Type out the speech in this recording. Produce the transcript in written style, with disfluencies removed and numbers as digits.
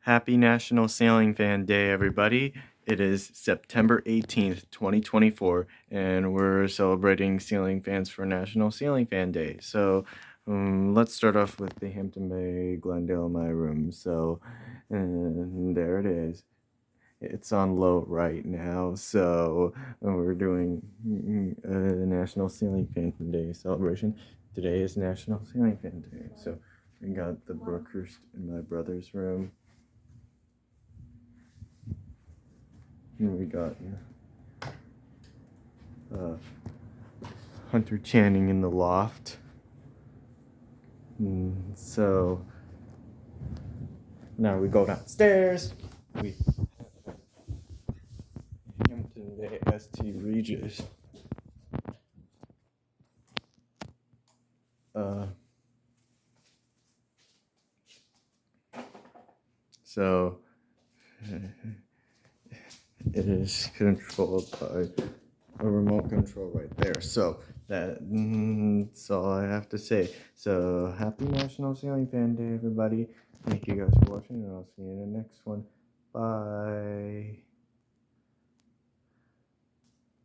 Happy National Ceiling Fan Day, everybody. It is September 18th, 2024, and we're celebrating ceiling fans for National Ceiling Fan Day. So, let's start off with the Hampton Bay Glendale in my room. So, there it is. It's on low right now, so we're doing a National Ceiling Fan Day celebration. Today is National Ceiling Fan Day, so we got the Brookhurst in my brother's room. And we got Hunter Channing in the loft. So now we go downstairs. We Hampton Bay St Regis. So it is controlled by a remote control right there. So that's all I have to say. So happy National Ceiling Fan Day, everybody. Thank you guys for watching, and I'll see you in the next one. Bye.